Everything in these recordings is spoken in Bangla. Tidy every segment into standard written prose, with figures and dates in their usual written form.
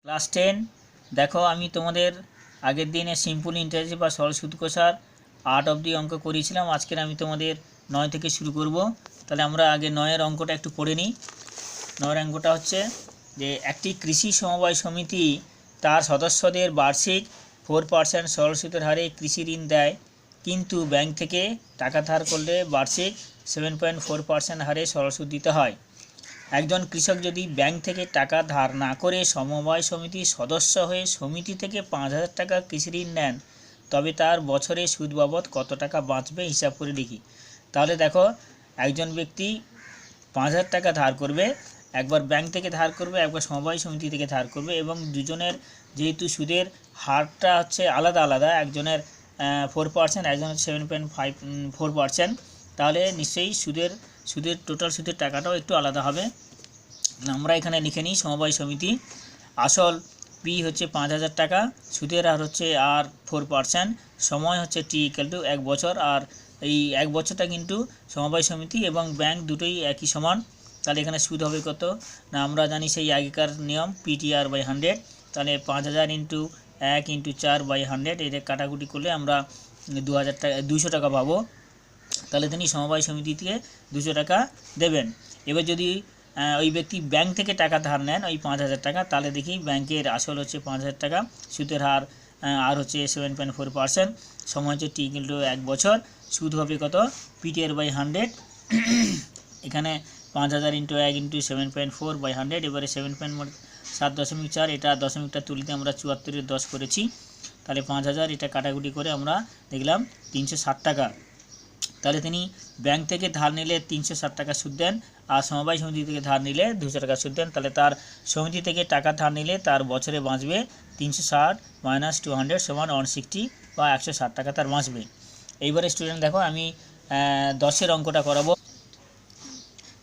ক্লাস 10 দেখো আমি তোমাদের আগের দিনে সিম্পল ইন্টারেস্ট বা সরল সুদ কষার 8 অবধি অঙ্ক করিয়েছিলাম। আজকের আমি তোমাদের 9 থেকে শুরু করব। তাহলে আমরা আগে 9-এর অঙ্কটা একটু পড়ে নিই। 9-এর অঙ্কটা হচ্ছে যে একটি কৃষি সমবায় সমিতি তার সদস্যদের বার্ষিক 4% সরল সুদের হারে কৃষি ঋণ দেয়, কিন্তু ব্যাংক থেকে টাকা ধার করলে বার্ষিক 7.4% হারে সরল সুদ দিতে হয়। একজন কৃষক যদি ব্যাংক থেকে টাকা ধার না করে সমবায় সমিতির সদস্য হয়ে সমিতি থেকে 5,000 টাকা কৃষি ঋণ নেন, তবে তার বছরে সুদ বাবদ কত টাকা বাঁচবে হিসাব করে লিখি। তাহলে দেখো, একজন ব্যক্তি 5,000 টাকা ধার করবে, একবার ব্যাংক থেকে ধার করবে, একবার সমবায় সমিতি থেকে ধার করবে, এবং দুজনের যেহেতু সুদের হারটা হচ্ছে আলাদা আলাদা, একজনের 4%, একজনের 7.4%, তাহলে নিশ্চয়ই সুদের টোটাল সুদের টাকাটাও একটু আলাদা হবে। আমরা এখানে লিখে নিই সমবায় সমিতি, আসল পি হচ্ছে 5,000 টাকা, সুদের হার হচ্ছে আর 4%, সময় হচ্ছে টি ইকুয়াল টু 1 বছর। আর এই 1 বছরটা কিন্তু সমবায় সমিতি এবং ব্যাংক দুটোই একই সমান। তাহলে এখানে সুদ হবে কত না, আমরা জানি সেই আগেকার নিয়ম পিটিআর বাই 100। তাহলে 5,000 ইন্টু 1 ইন্টু 4/100, এটা কাটাকুটি করলে আমরা 200 টাকা পাবো। তাহলে তিনি সমবায় সমিতি থেকে 200 টাকা দেবেন। এবার যদি ওই ব্যক্তি ব্যাংক থেকে টাকা ধার নেন ওই 5,000 টাকা, তাহলে দেখি ব্যাংকের আসল হচ্ছে 5,000 টাকা, সুদের হার আর হচ্ছে 7.4%, সময় হচ্ছে টি ইকুয়াল টু 1 বছর, সুদ হবে কত পিটিআর বাই 100। এখানে 5,000 ইন্টু 1 ইন্টু 7.4/100, এবারে 7.4, এটা দশমিকটা তুলিতে আমরা 74-এর 10 করেছি। তাহলে 5,000 এটা কাটাকুটি করে আমরা দেখলাম 360 টাকা। তাহলে তিনি ব্যাংক থেকে ধার নিলে 360 টাকা সুদ দেন, আর সমবায় সমিতি থেকে ধার নিলে 200 টাকা সুদ দেন। তাহলে তার সমিতি থেকে টাকা ধার নিলে তার বছরে বাঁচবে 360 - 200 সমান 160 বা 160 টাকা তার বাঁচবে। এইবারে স্টুডেন্ট দেখো, আমি 10-এর অঙ্কটা করাবো।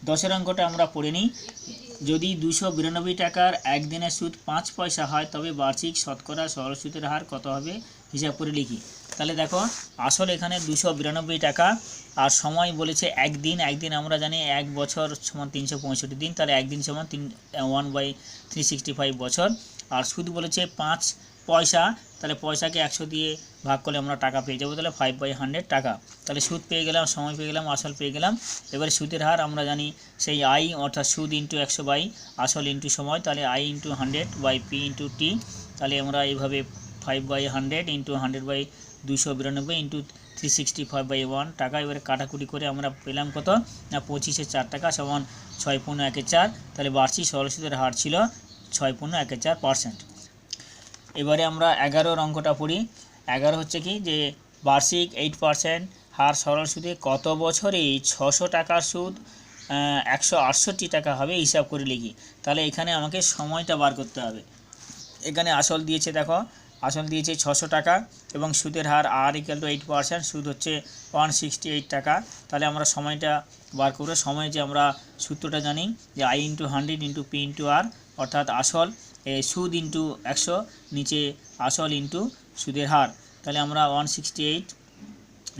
10-এর অঙ্কটা আমরা পড়ে নিই। যদি 292 টাকার একদিনের সুদ 5 পয়সা হয়, তবে বার্ষিক শতকরা সরল সুদের হার কত হবে হিসাব করে লিখি। তাহলে দেখো, আসলে এখানে 292 টাকা, আর সময় বলেছে একদিন। আমরা জানি 1 বছর সমান 365 দিন, তাহলে একদিন সমান 1/365 বছর। আর সুদ বলেছে 5 পয়সা, তাহলে পয়সাকে 100 দিয়ে ভাগ করলে আমরা টাকা পেয়ে যাবো, তাহলে 5/100 টাকা। তাহলে সুদ পেয়ে গেলাম, সময় পেয়ে গেলাম, আসল পেয়ে গেলাম। এবারে সুদের হার আমরা জানি সেই আই, অর্থাৎ সুদ ইন্টু 100 বাই আসল ইন্টু সময়, তাহলে I into 100 by P into T. তাহলে আমরা এইভাবে 5/100 ইন্টু 100/292 ইন্টু 365/1 টাকা। এবারে কাটাকুটি করে আমরা পেলাম কত না 25-এ 4 টাকা সমান 6.1/4। তাহলে বার্ষিক সরল সুদের হার ছিল 6.1/4%। এবারে আমরা 11-এর অঙ্কটা পড়ি। 11 হচ্ছে কি যে বার্ষিক 8% হার সরল সুদে কত বছরে 600 টাকার সুদ 168 টাকা হবে হিসাব করে লিখি। তাহলে এখানে আমাকে সময়টা বার করতে হবে। এখানে আসল দিয়েছে, দেখো আসল দিয়েছে 600 টাকা এবং সুদের হার আর ইকুয়াল টু 8%, সুদ হচ্ছে 168 টাকা। তাহলে আমরা সময়টা বার করবো। সময় যে আমরা সূত্রটা জানি যে I into 100 into P into R, অর্থাৎ আসল সুদ ইন্টু 100, নিচে আসল ইন্টু সুদের হার। তাহলে আমরা 168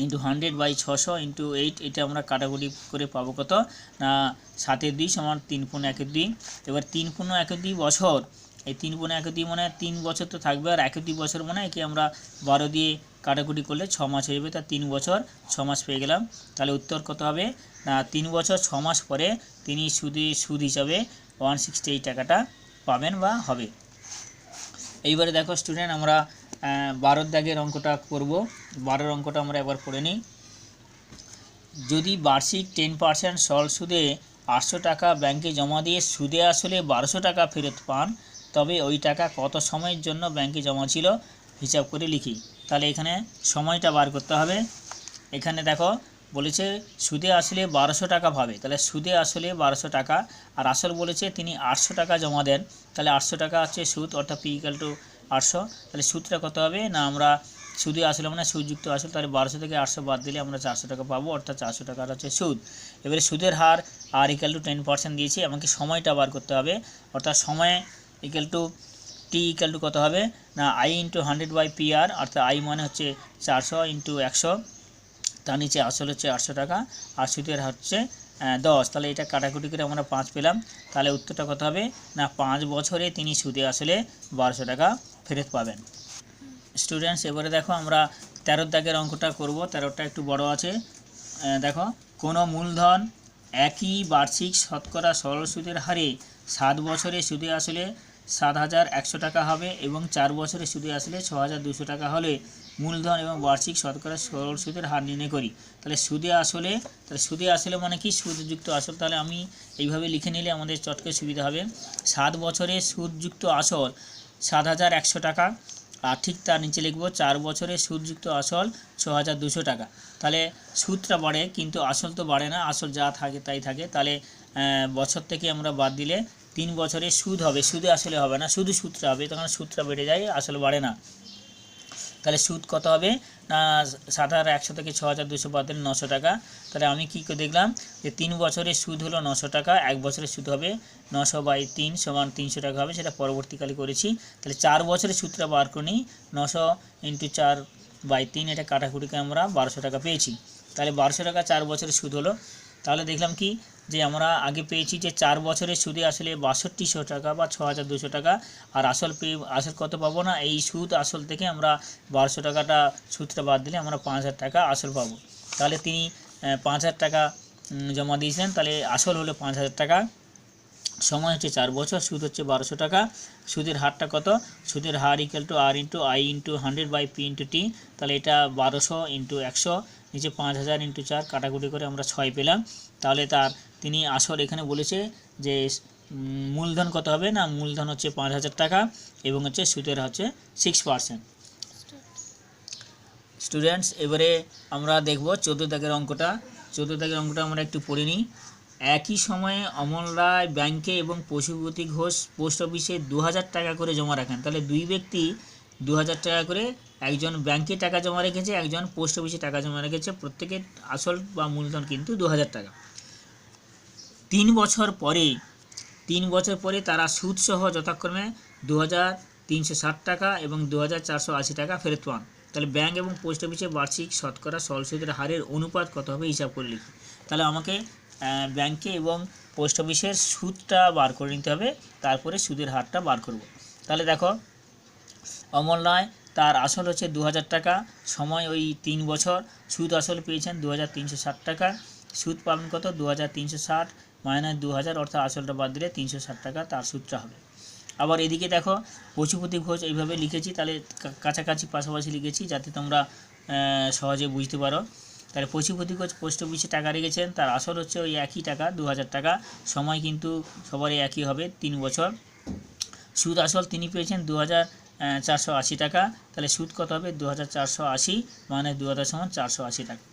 ইন্টু 100/600 ইন্টু 8, এটা আমরা কাটাকুটি করে পাবো কত না 7/2 সমান 3/1/2। এবার 3/1/2 বছর, এই 3/1/2 মানে 3 বছর তো থাকবে, আর 1/2 বছর মানে একে আমরা 12 দিয়ে কাটাকুটি করলে 6 মাস হয়ে যাবে। তা 3 বছর 6 মাস পেয়ে গেলাম। তাহলে উত্তর কত হবে না 3 বছর 6 মাস পরে তিনি সুদ হিসাবে 168 টাকাটা পাবেন বা হবে। এইবারে দেখো স্টুডেন্ট, আমরা 12-এর দাগের অঙ্কটা করব। 12-এর অঙ্কটা আমরা একবার পড়ে নিই। যদি বার্ষিক 10% সরল সুদে 800 টাকা ব্যাংকে জমা দিয়ে সুদে আসলে 1200 টাকা ফেরত পান, তবে ওই টাকা কত সময়ের জন্য ব্যাংকে জমা ছিল হিসাব করে লিখি। তাহলে এখানে সময়টা বার করতে হবে। এখানে দেখো বলেছে সুদে আসলে 1200 টাকা পাবে, তাহলে সুদে আসলে 1200 টাকা, আর আসল বলেছে তিনি 800 টাকা জমা দেন। তাহলে 800 টাকা হচ্ছে সুদ, অর্থাৎ পি ইকুয়াল টু 800। তাহলে সুদটা কত হবে না, আমরা সুদে আসলে মানে সুদযুক্ত আসল, তাহলে 1200 থেকে 800 বাদ দিলে আমরা 400 টাকা পাবো, অর্থাৎ 400 টাকার হচ্ছে সুদ। এবারে সুদের হার আর ইকুয়াল টু 10% দিয়েছি, আমাকে সময়টা বার করতে হবে। অর্থাৎ সময় equal to T equal to কত হবে না আই ইন্টু 100/PR, অর্থাৎ আই মানে হচ্ছে 400 ইন্টু 100, তার নিচে আসল হচ্ছে 800 টাকা, আর সুদের হচ্ছে 10, তাহলে এটা কাটাকুটি করে আমরা 5 পেলাম। তাহলে উত্তরটা কত হবে না 5 বছরে তিনি সুদে আসলে 1200 টাকা ফেরত পাবেন। স্টুডেন্টস এবারে দেখো আমরা 13 দাগের অঙ্কটা করব। 13টা একটু বড় আছে। দেখো কোনো মূলধন একই বার্ষিক শতকরা সরল সুদের হারে 7 বছরে সুদে আসলে 7,100 টাকা হবে এবং 4 বছরে সুদে আসলে 6,200 টাকা হলে মূলধন এবং বার্ষিক শতকরা সরল সুদের হার নির্ণয় করি। তাহলে সুদে আসলে মানে কি সুদযুক্ত আসল। তাহলে আমি এইভাবে লিখে নিলে আমাদের চটকে সুবিধা হবে। 7 বছরে সুদযুক্ত আসল 7,100 টাকা, আর ঠিক তার নিচে লিখব 4 বছরে সুদযুক্ত আসল 6,200 টাকা। তাহলে সুদটা বাড়ে কিন্তু আসল তো বাড়ে না, আসল যা থাকে তাই থাকে। তাহলে বছর থেকে আমরা বাদ দিলে 3 বছরে সুদ হবে, সুদে আসলে হবে না, শুধু সুদটা হবে, তখন সুদটা বেড়ে যায়, আসল বাড়ে না। তাহলে সুদ কত হবে না 7,100 থেকে 6,200 বাদ দিলে 900 টাকা। তাহলে আমি কী করে দেখলাম যে 3 বছরের সুদ হলো 900 টাকা, 1 বছরের সুদ হবে 900/3 = 300 টাকা হবে, সেটা পরবর্তীকালে করেছি। তাহলে 4 বছরের সুদটা বার করে নিই, 900 × 4/3, এটা কাটাকুটিকে আমরা 1200 টাকা পেয়েছি। তাহলে 1200 টাকা 4 বছরের সুদ হলো। তাহলে দেখলাম কি যে আমরা আগে পেয়েছি যে 4 বছরের সুদে আসলে 6200 টাকা বা 6,200 টাকা, আর আসল কত পাবো না, এই সুদ আসল থেকে আমরা 1200 টাকাটা সুদটা বাদ দিলে আমরা 5,000 টাকা আসল পাবো। তাহলে তিনি 5,000 টাকা জমা দিয়েছিলেন, তাহলে আসল হলো 5,000 টাকা, সময় হচ্ছে 4 বছর, সুদ হচ্ছে 1200 টাকা। সুদের হারটা কত, সুদের হার = R × I × 100/P × T। তাহলে এটা 1200 × 100, নিচে 5,000 × 4, কাটাকুটি করে আমরা 6 পেলাম। তাহলে তিনি আসল এখানে বলেছে যে মূলধন কত হবে না, মূলধন হচ্ছে 5,000 টাকা এবং হচ্ছে সুদের হচ্ছে 6%। স্টুডেন্টস এবারে আমরা দেখব 14 দাগের অঙ্কটা। 14 দাগের অঙ্কটা আমরা একটু পড়ে নিই। একই সময়ে অমল রায় ব্যাংকে এবং পশুপতি ঘোষ পোস্ট অফিসে 2,000 টাকা করে জমা রাখেন। তাহলে দুই ব্যক্তি 2,000 টাকা করে, একজন ব্যাংকে টাকা জমা রেখেছে, একজন পোস্ট অফিসে টাকা জমা রেখেছে, প্রত্যেকের আসল বা মূলধন কিন্তু 2,000 টাকা। 3 বছর পরে তারা সুদসহ যথাক্রমে 2,360 টাকা এবং 2,480 টাকা ফেরত পান। তাহলে ব্যাংক এবং পোস্ট অফিসে বার্ষিক শতকরা সরল সুদের হারের অনুপাত কত হবে হিসাব করে লিখি। তাহলে আমাকে ব্যাংকে এবং পোস্ট অফিসের সুদটা বার করে নিতে হবে, তারপরে সুদের হারটা বার করব। তাহলে দেখো অমল রায় তার আসল হচ্ছে 2,000 টাকা, সময় ওই 3 বছর, সুদ আসল পেয়েছেন 2,360 টাকা, সুদ পাবেন কত 2,360 - 2,000, অর্থাৎ আসলটা বাদ দিলে 360 টাকা তার সুদটা হবে। আবার এদিকে দেখো পশুপতি ঘোষ এইভাবে লিখেছি, তাহলে কাছাকাছি পাশাপাশি লিখেছি যাতে তোমরা সহজে বুঝতে পারো। তাহলে পশুপতি ঘোষ পোস্ট অফিসে টাকা রেখেছেন, তার আসল হচ্ছে ওই একই টাকা 2,000 টাকা, সময় কিন্তু সবারই একই হবে 3 বছর, সুদ আসল তিনি পেয়েছেন 2,480 টাকা। তাহলে সুদ কত হবে 2,480 - 2,000 = 480 টাকা।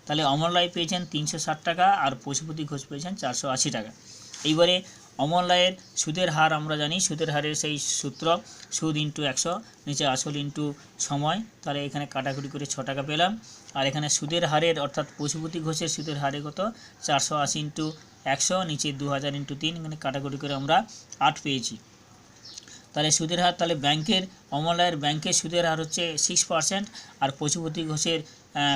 তাহলে অমল রায় পেয়েছেন 360 টাকা আর পশুপতি ঘোষ পেয়েছেন 480 টাকা। এইবারে অমল রায়ের সুদের হার আমরা জানি, সুদের হারের সেই সূত্র সুদ × 100, নিচে আসল × সময়। তাহলে এখানে কাটাকুটি করে 6 টাকা পেলাম। আর এখানে সুদের হারের অর্থাৎ পশুপতি ঘোষের সুদের হারে কত 480 × 100, নিচে 2,000 × 3, এখানে কাটাকুটি করে আমরা 8 পেয়েছি। তাহলে সুদের হার, তাহলে অমল রায়ের ব্যাংকের সুদের হার হচ্ছে 6% আর পশুপতি ঘোষের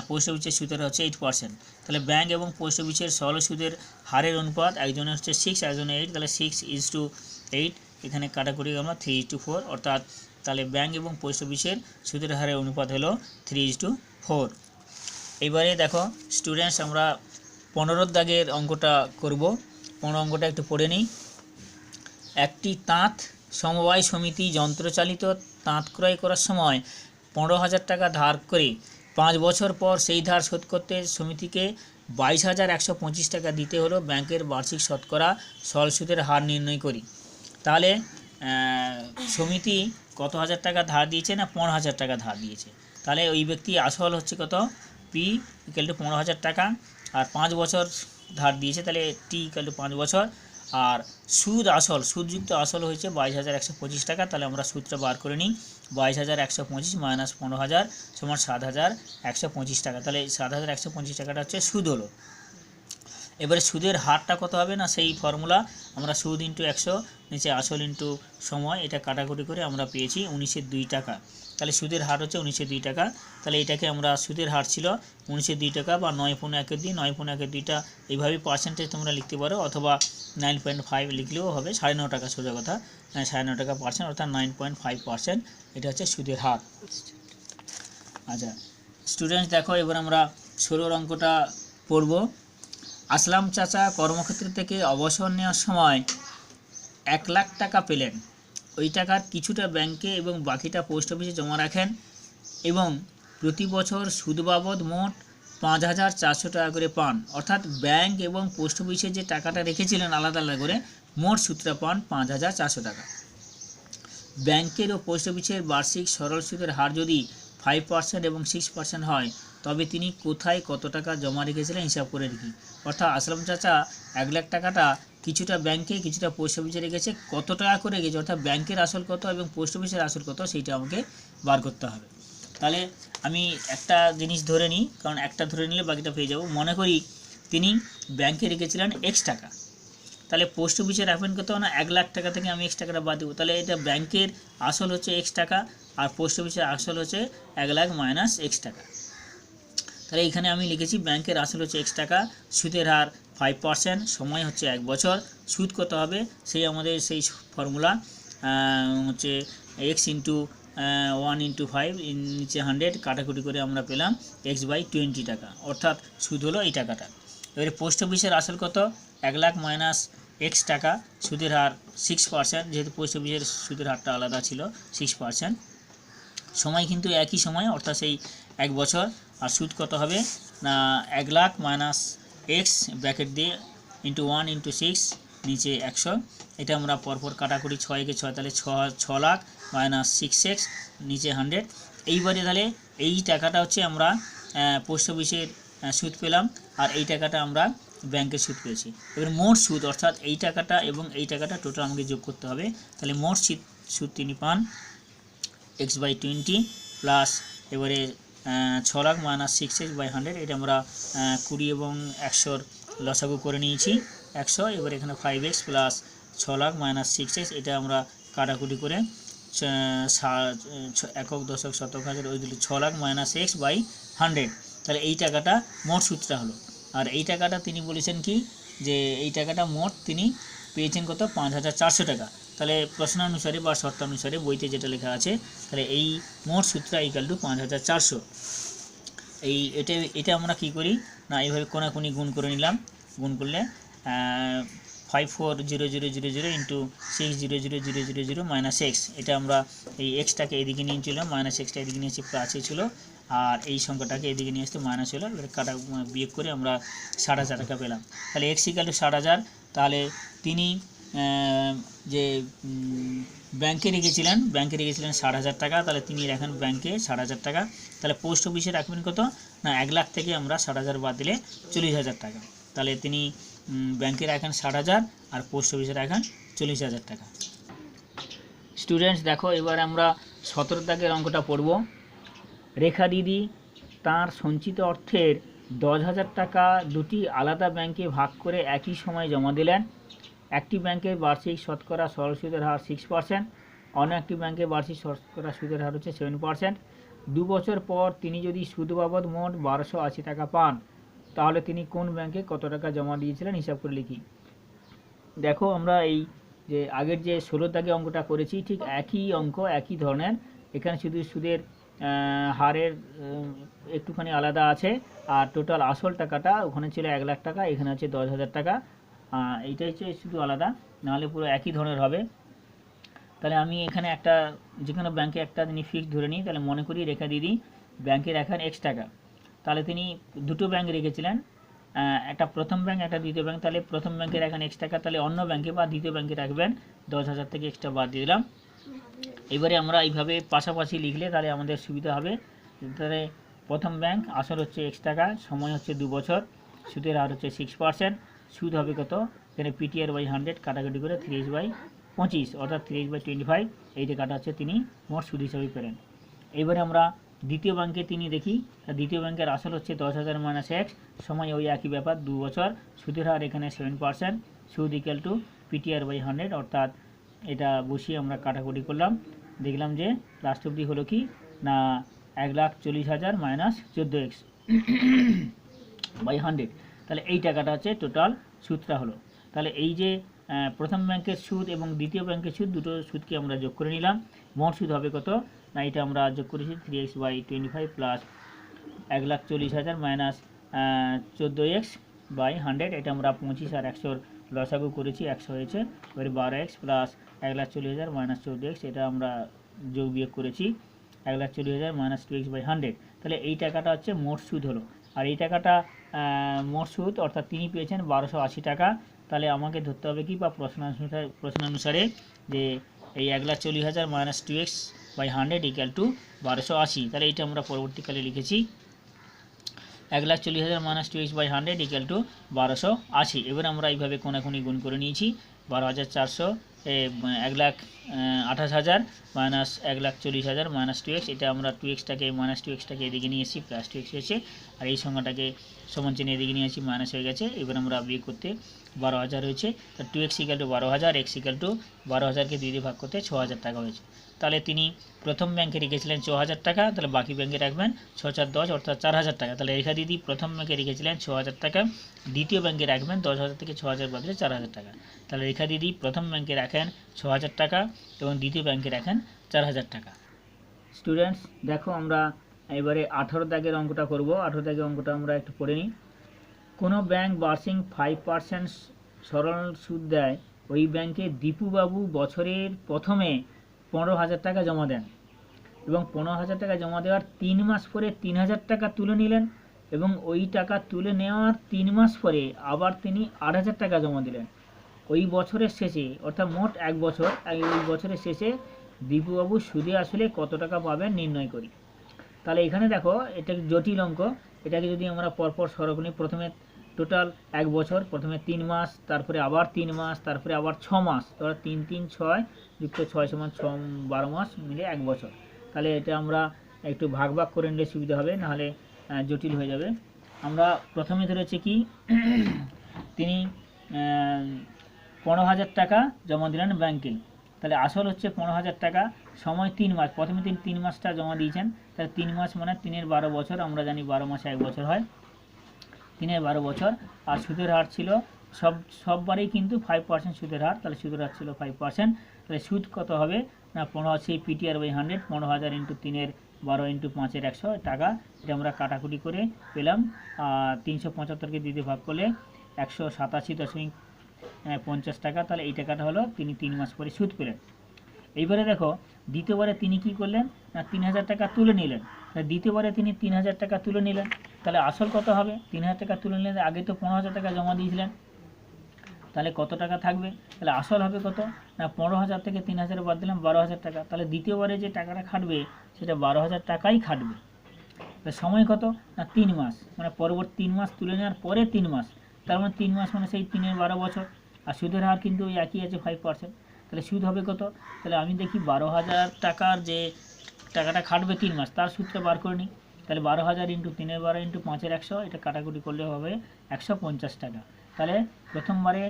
পোস্ট অফিসের সুদের হচ্ছে 8%। তাহলে ব্যাংক এবং পোস্ট অফিসের সরল সুদের হারের অনুপাত, একজনের হচ্ছে 6, একজনের 8, তাহলে 6:8, এখানে কাটাকুটি আমরা 3:4, অর্থাৎ তাহলে ব্যাংক এবং পোস্ট অফিসের সুদের হারের অনুপাত হলো 3:4। এবারে দেখো স্টুডেন্টস আমরা 15 দাগের অঙ্কটা করব। 15 অঙ্কটা একটু পড়ে নিই। একটি তাঁত সমবায় সমিতি যন্ত্রচালিত তাঁত ক্রয় করার সময় 15,000 টাকা ধার করে 5 বছর পর সেই ধার শোধ করতে সমিতিকে 22,125 টাকা দিতে হলো। ব্যাংকের বার্ষিক শতকরা সরল সুদের হার নির্ণয় করি। তাহলে সমিতি কত হাজার টাকা ধার দিয়েছে না 15,000 টাকা ধার দিয়েছে। তাহলে ওই ব্যক্তি আসল হচ্ছে কত P = 15,000 টাকা আর 5 বছর ধার দিয়েছে, তাহলে T = 5 বছর, আর সুদযুক্ত আসল হয়েছে 22,125 টাকা। তাহলে আমরা সুদটা বার করে নিই, 22,125 - 15,000 = 7,125 টাকা। তাহলে 7,125 টাকাটা হচ্ছে সুদ হলো। এবারে সুদের হারটা কত হবে না, সেই ফর্মুলা আমরা সুদ ইন্টু 100 নিচে আসল ইন্টু সময়, এটা কাটাকুটি করে আমরা পেয়েছি 1902 টাকা। তাহলে সুদের হার হচ্ছে 1902 টাকা। তাহলে এটাকে আমরা সুদের হার ছিল 1902 টাকা বা 9.1 9.1 এইভাবে পার্সেন্টেজ তোমরা লিখতে পারো, অথবা 9.5 লিখলেও হবে, 9.5 টাকা সোজা কথা, 9.5 টাকা পার্সেন্ট অর্থাৎ 9.5%, এটা হচ্ছে সুদের হার। আচ্ছা স্টুডেন্টস দেখো, এবার আমরা 16 অঙ্কটা পড়ব। আসলাম চাচা কর্মক্ষেত্র থেকে অবসর নেওয়ার সময় 1 লাখ টাকা পেলেন। ওই টাকার কিছুটা ব্যাংকে এবং বাকিটা পোস্ট অফিসে জমা রাখেন এবং প্রতি বছর সুদ বাবদ মোট 5,400 টাকা করে পান। অর্থাৎ ব্যাংক এবং পোস্ট অফিসে যে টাকাটা রেখেছিলেন আলাদা আলাদা করে, মোট সুদটা পান 5,400 টাকা। ব্যাংকের ও পোস্ট অফিসের বার্ষিক সরল সুদের হার যদি 5% এবং 6% হয়, তবে তিনি কোথায় কত টাকা জমা রেখেছিলেন হিসাব করে রেখি। অর্থাৎ আসলাম চাচা 1 লাখ টাকাটা কিছুটা ব্যাংকে কিছুটা পোস্ট অফিসে রেখেছে, কত টাকা করে রেখেছে অর্থাৎ ব্যাংকের আসল কত এবং পোস্ট অফিসের আসল কত সেইটা আমাকে বার করতে হবে। তাহলে আমি একটা জিনিস ধরে নিই, কারণ একটা ধরে নিলে বাকিটা পেয়ে যাব। মনে করি তিনি ব্যাংকে রেখেছিলেন X টাকা, তাহলে পোস্ট অফিসে রাখবেন কত না 1 লাখ টাকা থেকে আমি X টাকাটা বাদ দেবো। তাহলে এটা ব্যাংকের আসল হচ্ছে X টাকা আর পোস্ট অফিসের আসল হচ্ছে 1 লাখ মাইনাস X টাকা। তাহলে এখানে আমি লিখেছি ব্যাংকের আসল হচ্ছে X টাকা, সুদের হার 5%, সময় হচ্ছে 1 বছর, সুদ কত হবে সেই আমাদের সেই ফর্মুলা হচ্ছে X ইন্টু 1 ইন্টু 5 নিচে 100 কাটাকুটি করে আমরা পেলাম X/20 টাকা, অর্থাৎ সুদ হলো এই টাকাটা। এবারে পোস্ট অফিসের আসল কত 1 লাখ মাইনাস X টাকা, সুদের হার 6%, যেহেতু পোস্ট অফিসের সুদের হারটা আলাদা ছিল 6%, সময় কিন্তু একই সময় অর্থাৎ সেই 1 বছর, আর সুদ কত হবে না 1 লাখ মাইনাস X ব্র্যাকেট দিয়ে ইন্টু 1 ইন্টু 6 নিচে 100, এটা আমরা পরপর কাটাকুটি 6 কে 6 তাহলে 6 লাখ মাইনাস 6X নিচে 100। এইবারে তাহলে এই টাকাটা হচ্ছে আমরা পোস্ট অফিসের সুদ পেলাম আর এই টাকাটা আমরা ব্যাংকের সুদ পেয়েছি। এবার মোট সুদ অর্থাৎ এই টাকাটা এবং এই টাকাটা টোটাল আমাকে যোগ করতে হবে। তাহলে মোট সুদ তিনি পান X/20 প্লাস এবারে 6 লাখ মাইনাস 6X/100, এটা আমরা 20 এবং 100 লসাগু করে নিয়েছি 100। এবার এখানে 5X plus 6 lakh minus 6X, এটা আমরা কাটাকুটি করে একক দশক শতক হাজার ওই দিলে 6 লাখ মাইনাস X/100। তাহলে এই টাকাটা মোট সুদটা হলো। আর এই টাকাটা তিনি বলেছেন কি যে এই টাকাটা মোট তিনি পেয়েছেন কত 5,400 টাকা। তাহলে প্রশ্নানুসারে বা শর্তানুসারে বইতে যেটা লেখা আছে, তাহলে এই মোট সুদটা ইকুয়াল টু 5,400। এটা আমরা কি করি না এইভাবে কোনাকুনি গুণ করে নিলাম, গুণ করলে 540000 ইন্টু 600000 মাইনাস X, এটা আমরা এই Xটাকে এদিকে নিয়ে চললাম, মাইনাস Xটা এদিকে নিয়েছি প্লাসে ছিল, আর এই সংখ্যাটাকে এদিকে নিয়ে আসতে মাইনাস হলো, এবার কাটা বিয়োগ করে আমরা 60,000 টাকা পেলাম। তাহলে X ইকুয়াল টু 60,000। তাহলে তিনি যে ব্যাংকে রেখেছিলেন 60,000 টাকা, তাহলে তিনি রাখেন ব্যাংকে 60,000 টাকা। তাহলে পোস্ট অফিসে রাখবেন কত না 1 লাখ থেকে আমরা 60,000 বাদ দিলে 40,000 টাকা। তাহলে তিনি ব্যাংকে রাখেন 60,000 আর পোস্ট অফিসে রাখেন 40,000 টাকা। স্টুডেন্টস দেখো, এবার আমরা 17 দাগের অঙ্কটা পড়ব। রেখা দিদি তার সঞ্চিত অর্থের 10,000 টাকা দুটি আলাদা ব্যাংকে ভাগ করে একই সময় জমা দিলেন। একটি ব্যাংকের বার্ষিক শতকরা সরল সুদের হার 6%, অন্য একটি ব্যাংকের বার্ষিক শতকরা সুদের হার হচ্ছে 7%। 2 বছর পর তিনি যদি সুদ বাবদ মোট 1280 টাকা পান, তাহলে তিনি কোন ব্যাংকে কত টাকা জমা দিয়েছিলেন হিসাব করে লিখি। দেখো আমরা এই যে আগের যে 16 দাগে অঙ্কটা করেছি ঠিক একই অঙ্ক, একই ধরনের। এখানে শুধু সুদের হারের একটুখানি আলাদা আছে, আর টোটাল আসল টাকাটা ওখানে ছিল 1 লাখ টাকা, এখানে হচ্ছে 10,000 টাকা। এইটাই হচ্ছে শুধু আলাদা, নাহলে পুরো একই ধরনের হবে। তাহলে আমি এখানে একটা যে কোনো ব্যাংকে একটা তিনি ফিক্সড ধরে নিই। তাহলে মনে করি রেখা দিদি ব্যাংকে রাখেন X টাকা, তাহলে তিনি দুটো ব্যাংক রেখেছিলেন, একটা প্রথম ব্যাংক একটা দ্বিতীয় ব্যাংক। তাহলে প্রথম ব্যাংকে রাখেন X টাকা, তাহলে অন্য ব্যাংকে বা দ্বিতীয় ব্যাংকে রাখবেন 10,000 থেকে এক্সট্রা বাদ দিয়ে দিলাম। এবারে আমরা এইভাবে পাশাপাশি লিখলে তাহলে আমাদের সুবিধা হবে। তাহলে প্রথম ব্যাংক আসল হচ্ছে X টাকা, সময় হচ্ছে 2 বছর, সুদের হার হচ্ছে 6%, সুদ হবে কত এখানে PTR/100 কাটাকাটি করে 30/25 অর্থাৎ 30/25, এই টাকাটা হচ্ছে তিনি মোট সুদ হিসাবে পেলেন। এবারে আমরা দ্বিতীয় ব্যাংকে তিনি দেখি, দ্বিতীয় ব্যাংকের আসল হচ্ছে 10,000 মাইনাস এক্স, সময় ওই একই ব্যাপার 2 বছর, সুদের হার এখানে 7%, সুদ ইকুয়াল টু পিটিআর বাই 100, অর্থাৎ এটা বসিয়ে আমরা কাটাকুটি করলাম, দেখলাম যে লাস্ট অবধি হলো কি না 1,40,000 মাইনাস 14x বাই 100, তাহলে এই টাকাটা হচ্ছে টোটাল সুদটা হলো। তাহলে এই যে প্রথম ব্যাংকের সুদ এবং দ্বিতীয় ব্যাংকের সুদ, দুটো সুদকে আমরা যোগ করে নিলাম, মোট সুদ হবে কত না, এটা আমরা যোগ করেছি 3x by 25 plus 1,40,000 minus 14x by 100, এটা আমরা 25 আর 100 লসাগু করেছি, 100 হয়েছে, এবারে 12x প্লাস 1,40,000 মাইনাস 14x, এটা আমরা যোগ বিয়োগ করেছি 1,40,000 মাইনাস 2x বাই 100, তাহলে এই টাকাটা হচ্ছে মোট সুদ হলো। আর এই টাকাটা মোট সুদ অর্থাৎ তিনি পেয়েছেন 1280 টাকা। তাহলে আমাকে ধরতে হবে কি, বা প্রশ্নানুসারে যে এই 1,40,000 minus 2x by 100 equal to 1280, তাহলে এইটা আমরা পরবর্তীকালে লিখেছি 1,40,000 minus 2x by 100 equal to 1280। এবার আমরা এইভাবে কোনাকুনি গুণ করে নিয়েছি, 12,400 1,28,000 মাইনাস 1,40,000 মাইনাস 2x, এটা আমরা 2xটাকে মাইনাস 2xটাকে এদিকে নিয়ে এসেছি, প্লাস 2x হয়েছে, আর এই সংখ্যাটাকে সমান চিহ্নে এদিকে নিয়ে আসি, মাইনাস হয়ে গেছে। এবার আমরা বিয়োগ করতে 12,000 হয়েছে, তো 2x equal to 12,000, x equal to 12,000কে 2 দিয়ে ভাগ করতে 6,000 টাকা হয়েছে। তাহলে তিনি প্রথম ব্যাংকে রেখেছিলেন 6,000 টাকা, তাহলে বাকি ব্যাংকে রাখবেন 6 4 10 অর্থাৎ 4,000 টাকা। তাহলে রেখা দিদি প্রথম ব্যাংকে রেখেছিলেন 6,000 টাকা, দ্বিতীয় ব্যাংকে রাখবেন 10,000 থেকে 6,000 বদলে 4,000 টাকা। তাহলে রেখা দিদি প্রথম ব্যাংকে রাখেন 6,000 টাকা এবং দ্বিতীয় ব্যাংকে রাখেন 4,000 টাকা। স্টুডেন্টস দেখো, আমরা এবারে 18 দাগের অঙ্কটা করব। 18 দাগের অঙ্কটা আমরা একটু পড়ে নিই। কোনো ব্যাংক বার্ষিক 5% সরল সুদ দেয়, ওই ব্যাংকে দীপুবাবু বছরের প্রথমে 15,000 টাকা জমা দেন এবং 15,000 টাকা জমা দেওয়ার 3 মাস পরে 3,000 টাকা তুলে নিলেন এবং ওই টাকা তুলে নেওয়ার 3 মাস পরে আবার তিনি 8,000 টাকা জমা দিলেন। ওই বছরের শেষে অর্থাৎ মোট 1 বছর, ওই বছরের শেষে দীপুবাবু সুদে আসলে কত টাকা পাবেন নির্ণয় করি। তাহলে এখানে দেখো, এটা জটিল অঙ্ক। এটাকে যদি আমরা পরপর সরক নিই, প্রথমে টোটাল 1 বছর, প্রথমে 3 মাস, তারপরে আবার 3 মাস, তারপরে আবার 6 মাস, তারপরে 3 3 6 যুক্ত 6 সমান 12 মাস মিলে 1 বছর। তাহলে এটা আমরা একটু ভাগ ভাগ করে নিলে সুবিধা হবে, নাহলে জটিল হয়ে যাবে। আমরা প্রথমে ধরেছি কি তিনি 15,000 টাকা জমা দিলেন ব্যাংকে, তাহলে আসল হচ্ছে 15,000 টাকা, সময় 3 মাস, প্রথমে তিনি 3 মাসটা জমা দিয়েছেন, তাহলে 3 মাস মানে 3 12 বছর, আমরা জানি 12 মাসে 1 বছর হয়, 3 12 বছর। আর সুদের হার ছিল সববারেই কিন্তু 5% সুদের হার, তাহলে সুদের হার ছিল 5%। তাহলে সুদ কত হবে না 15 সেই পিটিআর বাই 100, 15,000 ইন্টু 3 12 ইন্টু 5 100 টাকা, এটা আমরা কাটাকুটি করে পেলাম। 375কে দিতে ভাগ করলে 187.50 টাকা, তাহলে এই টাকাটা হলো তিনি 3 মাস পরে সুদ পেলেন। এইবারে দেখো, দ্বিতীয়বারে তিনি কি করলেন না 3,000 টাকা তুলে নিলেন, দ্বিতীয়বারে তিনি 3,000 টাকা তুলে নিলেন, তাহলে আসল কত হবে, 3,000 টাকা তুলে নিলেন, আগে তো 15,000 টাকা জমা দিয়েছিলেন, তাহলে কত টাকা থাকবে, তাহলে আসল হবে কত না 15,000 থেকে 3,000 বাদ দিলাম 12,000 টাকা, তাহলে দ্বিতীয়বারে যে টাকাটা খাটবে সেটা 12,000 টাকাই খাটবে। সময় কত না 3 মাস, মানে পরবর্তী 3 মাস তুলে নেওয়ার পরে 3 মাস, তার মানে 3 মাস মানে সেই 3 12 বছর, আর সুদের হার কিন্তু একই আছে 5%, তাহলে সুদ হবে কত, তাহলে আমি দেখি 12,000 টাকার যে টাকাটা খাটবে 3 মাস তার সুদটা বার করে নিই, তাহলে 12,000 ইন্টু 3 12 ইন্টু 5 100, এটা কাটাকুটি করলে হবে 150 টাকা। তাহলে প্রথমবারে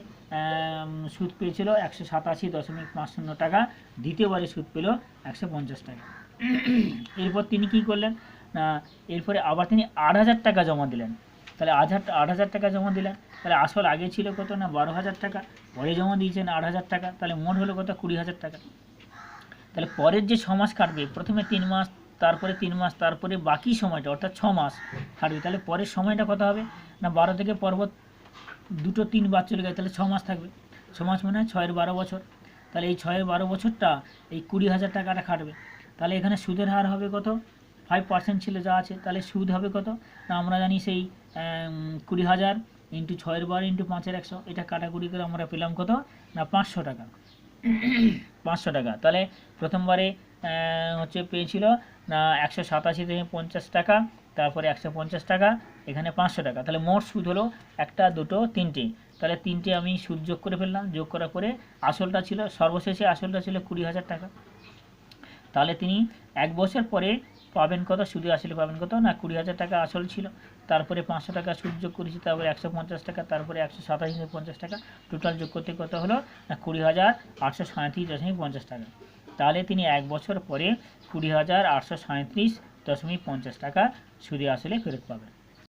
সুদ পেয়েছিল 187.50 টাকা, দ্বিতীয়বারে সুদ পেল 150 টাকা। এরপর তিনি কি করলেন না, এরপরে আবার তিনি 8,000 টাকা জমা দিলেন, তাহলে 8,000 টাকা জমা দিলেন, তাহলে আসল আগে ছিল কত না 12,000 টাকা, পরে জমা দিয়েছেন 8,000 টাকা, তাহলে মোট হলো কত 20,000 টাকা। তাহলে পরের যে 6 মাস কাটবে, প্রথমে 3 মাস, তারপরে 3 মাস, তারপরে বাকি সময়টা অর্থাৎ 6 মাস কাটবে, তাহলে পরের সময়টা কত হবে না 12 থেকে পর্বত দুটো 3 বাদ চলে গেছে, তাহলে 6 মাস থাকবে, 6 মাস মানে 6 12 বছর, তাহলে এই 6 12 বছরটা এই 20,000 টাকাটা খাটবে। তাহলে এখানে সুদের হার হবে কত 5% ছিল যা আছে, তাহলে সুদ হবে কত না আমরা জানি সেই 20,000 ইন্টু 6 12 ইন্টু 5 100, এটা কাটাকুটি করে আমরা পেলাম কত না 500 টাকা। 500 টাকা, তাহলে প্রথমবারে হচ্ছে পেয়েছিল না 187.50 টাকা, তারপরে 150 টাকা, এখানে 500 টাকা, তাহলে মোট সুদ হলো 1 2 3টে, তাহলে 3টে আমি সুদ যোগ করে ফেললাম, যোগ করার পরে আসলটা ছিল সর্বশেষে আসলটা ছিল 20,000 টাকা। তাহলে তিনি 1 বছর পরে পাবেন কত, সুদে আসলে পাবেন কত না 20,000 টাকা আসল ছিল, তারপরে 500 টাকা সুদ যোগ করেছি, তারপরে 150 টাকা, তারপরে 187.50 টাকা, টোটাল যোগ করতে কত হলো না 20,837.50 টাকা। তাহলে তিনি 1 বছর পরে 20,837.50 টাকা সুদে আসলে ফেরত পাবেন।